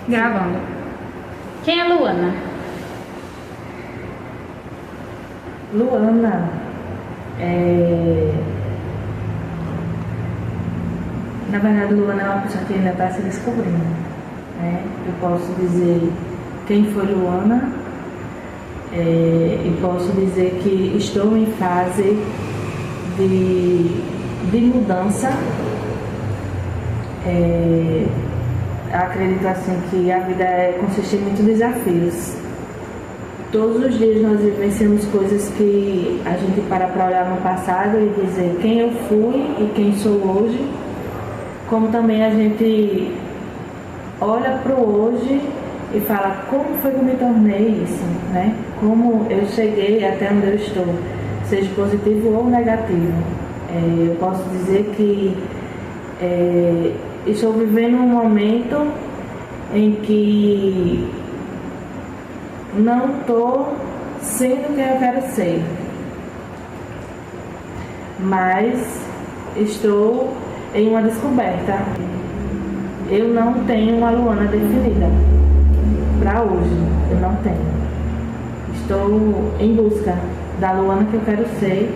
Gravando. Quem é Luana? Luana na verdade, Luana é uma pessoa que ainda está se descobrindo, né? Eu posso dizer quem foi Luana e posso dizer que estou em fase de mudança. Acredito assim que a vida consiste em muitos desafios. Todos os dias nós vivenciamos coisas que a gente para olhar no passado e dizer quem eu fui e quem sou hoje, como também a gente olha para o hoje e fala como foi que eu me tornei isso, né? Como eu cheguei até onde eu estou, seja positivo ou negativo. Eu posso dizer que estou vivendo um momento em que não estou sendo quem eu quero ser, mas estou em uma descoberta. Eu não tenho uma Luana definida para hoje, eu não tenho. Estou em busca da Luana que eu quero ser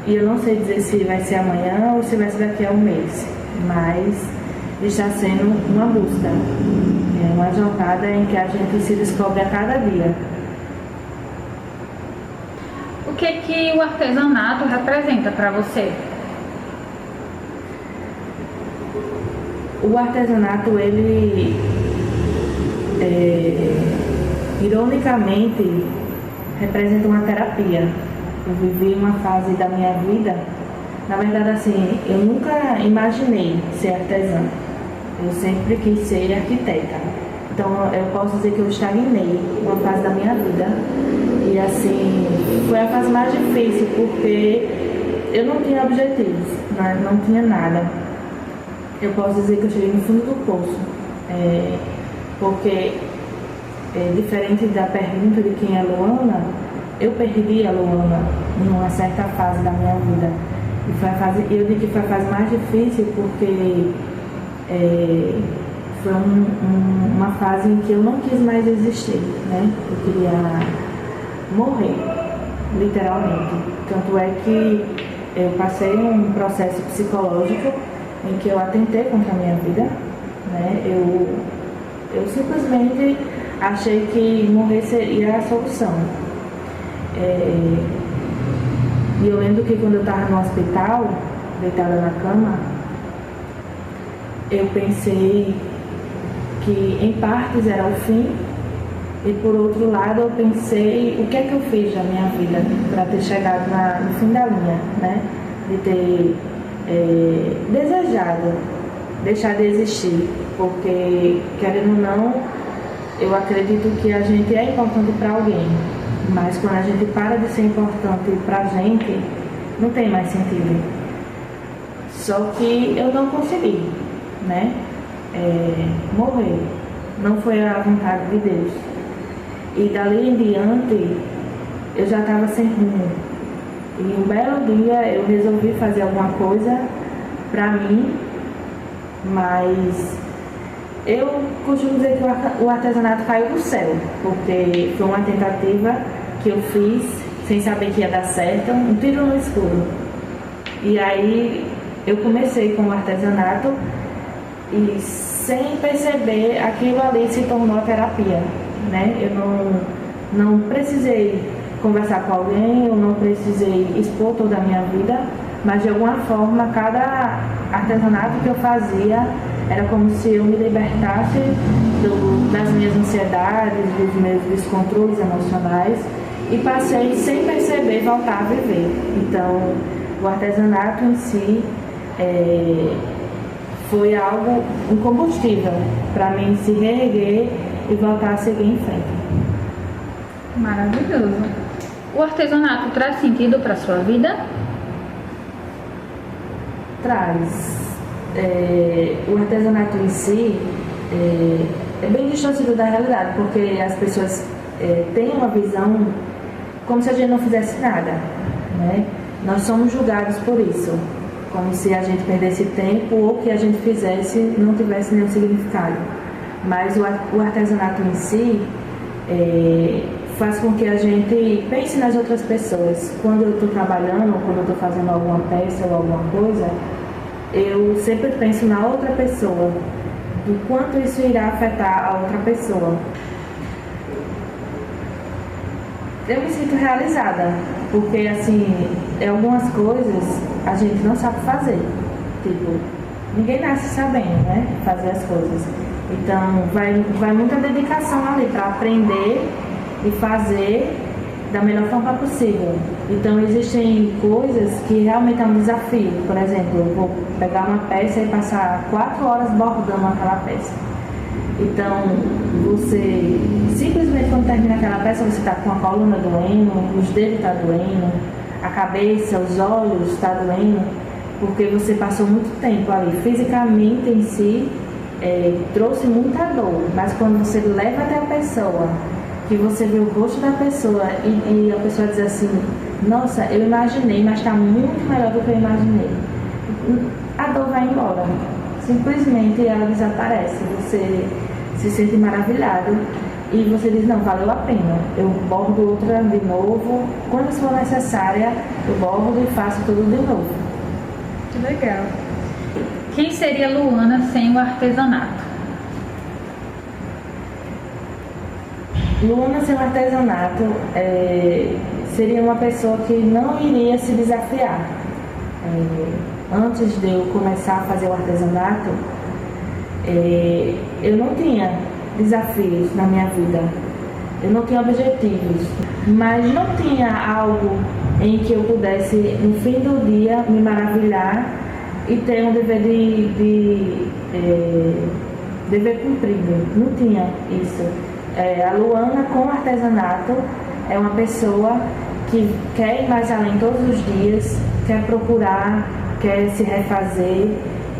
e eu não sei dizer se vai ser amanhã ou se vai ser daqui a um mês, mas está sendo uma busca, uma jornada em que a gente se descobre a cada dia. O que o artesanato representa para você? O artesanato, ele, ironicamente, representa uma terapia. Eu vivi uma fase da minha vida, na verdade, assim, eu nunca imaginei ser artesã. Eu sempre quis ser arquiteta. Então, eu posso dizer que eu estagnei uma fase da minha vida. E, assim, foi a fase mais difícil, porque eu não tinha objetivos, não tinha nada. Eu posso dizer que eu cheguei no fundo do poço. Porque, diferente da pergunta de quem é Luana, eu perdi a Luana numa certa fase da minha vida. E foi a fase, eu digo que foi a fase mais difícil, porque foi uma fase em que eu não quis mais existir, né? Eu queria morrer, literalmente. Tanto é que eu passei um processo psicológico em que eu atentei contra a minha vida, né? Eu simplesmente achei que morrer seria a solução. E eu lembro que quando eu estava no hospital, deitada na cama, eu pensei que em partes era o fim, e por outro lado eu pensei o que é que eu fiz na minha vida para ter chegado no fim da linha, né? De ter desejado deixar de existir, porque, querendo ou não, eu acredito que a gente é importante para alguém, mas quando a gente para de ser importante para a gente, não tem mais sentido. Só que eu não consegui, né? Morrer. Não foi a vontade de Deus. E dali em diante, eu já estava sem rumo. E um belo dia eu resolvi fazer alguma coisa para mim, mas eu costumo dizer que o artesanato caiu do céu, porque foi uma tentativa que eu fiz sem saber que ia dar certo, um tiro no escuro. E aí eu comecei com o artesanato e, sem perceber, aquilo ali se tornou a terapia, né? Eu não precisei conversar com alguém, eu não precisei expor toda a minha vida, mas de alguma forma cada artesanato que eu fazia era como se eu me libertasse das minhas ansiedades, dos meus descontroles emocionais, e passei, sem perceber, voltar a viver. Então, o artesanato em si foi algo, um combustível para mim se reerguer e voltar a seguir em frente. Maravilhoso. O artesanato traz sentido para a sua vida? Traz. O artesanato em si é bem distorcido da realidade, porque as pessoas têm uma visão como se a gente não fizesse nada, né? Nós somos julgados por isso, como se a gente perdesse tempo ou o que a gente fizesse não tivesse nenhum significado. Mas o artesanato em si faz com que a gente pense nas outras pessoas. Quando eu estou trabalhando, quando eu estou fazendo alguma peça ou alguma coisa, eu sempre penso na outra pessoa, do quanto isso irá afetar a outra pessoa. Eu me sinto realizada, porque assim, algumas coisas a gente não sabe fazer. Tipo, ninguém nasce sabendo, né? Fazer as coisas. Então, vai muita dedicação ali para aprender e fazer da melhor forma possível. Então, existem coisas que realmente é um desafio. Por exemplo, eu vou pegar uma peça e passar 4 horas bordando aquela peça. Então, você simplesmente quando termina aquela peça, você está com a coluna doendo, os dedos estão doendo, a cabeça, os olhos estão doendo, porque você passou muito tempo ali. Fisicamente em si, trouxe muita dor, mas quando você leva até a pessoa, que você vê o rosto da pessoa e a pessoa diz assim, nossa, eu imaginei, mas está muito melhor do que eu imaginei. A dor vai embora, simplesmente ela desaparece, você se sente maravilhado e você diz, não, valeu a pena, eu bordo outra de novo, quando for necessária, eu bordo e faço tudo de novo. Que legal. Quem seria Luana sem o artesanato? Luana sem o artesanato seria uma pessoa que não iria se desafiar. Antes de eu começar a fazer o artesanato, eu não tinha desafios na minha vida, eu não tinha objetivos, mas não tinha algo em que eu pudesse, no fim do dia, me maravilhar e ter um dever dever cumprido. Não tinha isso. A Luana com artesanato é uma pessoa que quer ir mais além todos os dias, quer procurar, quer se refazer,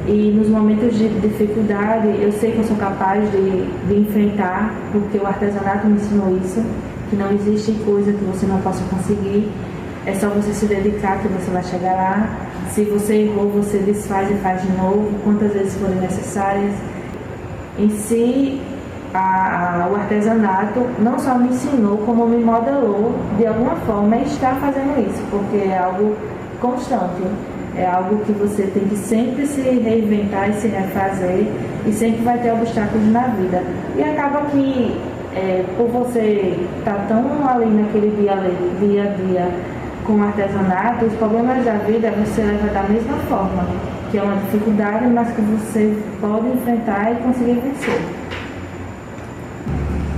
e nos momentos de dificuldade eu sei que eu sou capaz de enfrentar, porque o artesanato me ensinou isso, que não existe coisa que você não possa conseguir, é só você se dedicar que você vai chegar lá. Se você errou, você desfaz e faz de novo, quantas vezes forem necessárias. Em si, o artesanato não só me ensinou, como me modelou de alguma forma a estar fazendo isso, porque é algo constante, é algo que você tem que sempre se reinventar e se refazer, e sempre vai ter obstáculos na vida. E acaba que, por você estar tão ali naquele dia a dia com o artesanato, os problemas da vida você leva da mesma forma, que é uma dificuldade, mas que você pode enfrentar e conseguir vencer.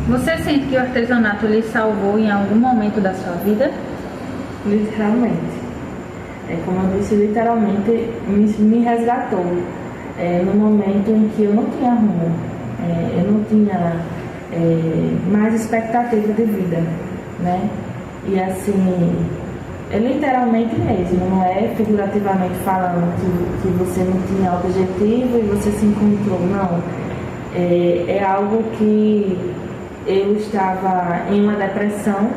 Você sente que o artesanato lhe salvou em algum momento da sua vida? Literalmente. Como eu disse, literalmente me resgatou. No momento em que eu não tinha rumo, eu não tinha mais expectativa de vida, né? E assim, literalmente mesmo, não é figurativamente falando que você não tinha objetivo e você se encontrou, não. É algo que eu estava em uma depressão,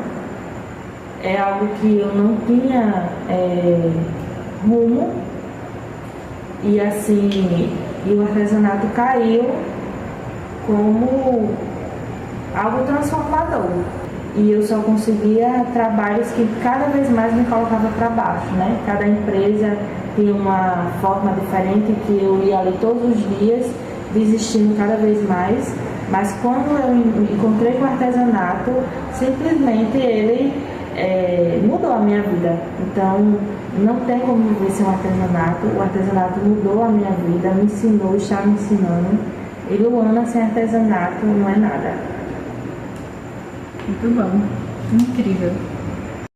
é algo que eu não tinha rumo, e assim, o artesanato caiu como algo transformador. E eu só conseguia trabalhos que cada vez mais me colocavam para baixo, né? Cada empresa tinha uma forma diferente, que eu ia ali todos os dias, desistindo cada vez mais. Mas quando eu encontrei com o artesanato, simplesmente ele mudou a minha vida. Então, não tem como viver sem o artesanato. O artesanato mudou a minha vida, me ensinou, está me ensinando. E Luana sem artesanato não é nada. Muito bom, incrível.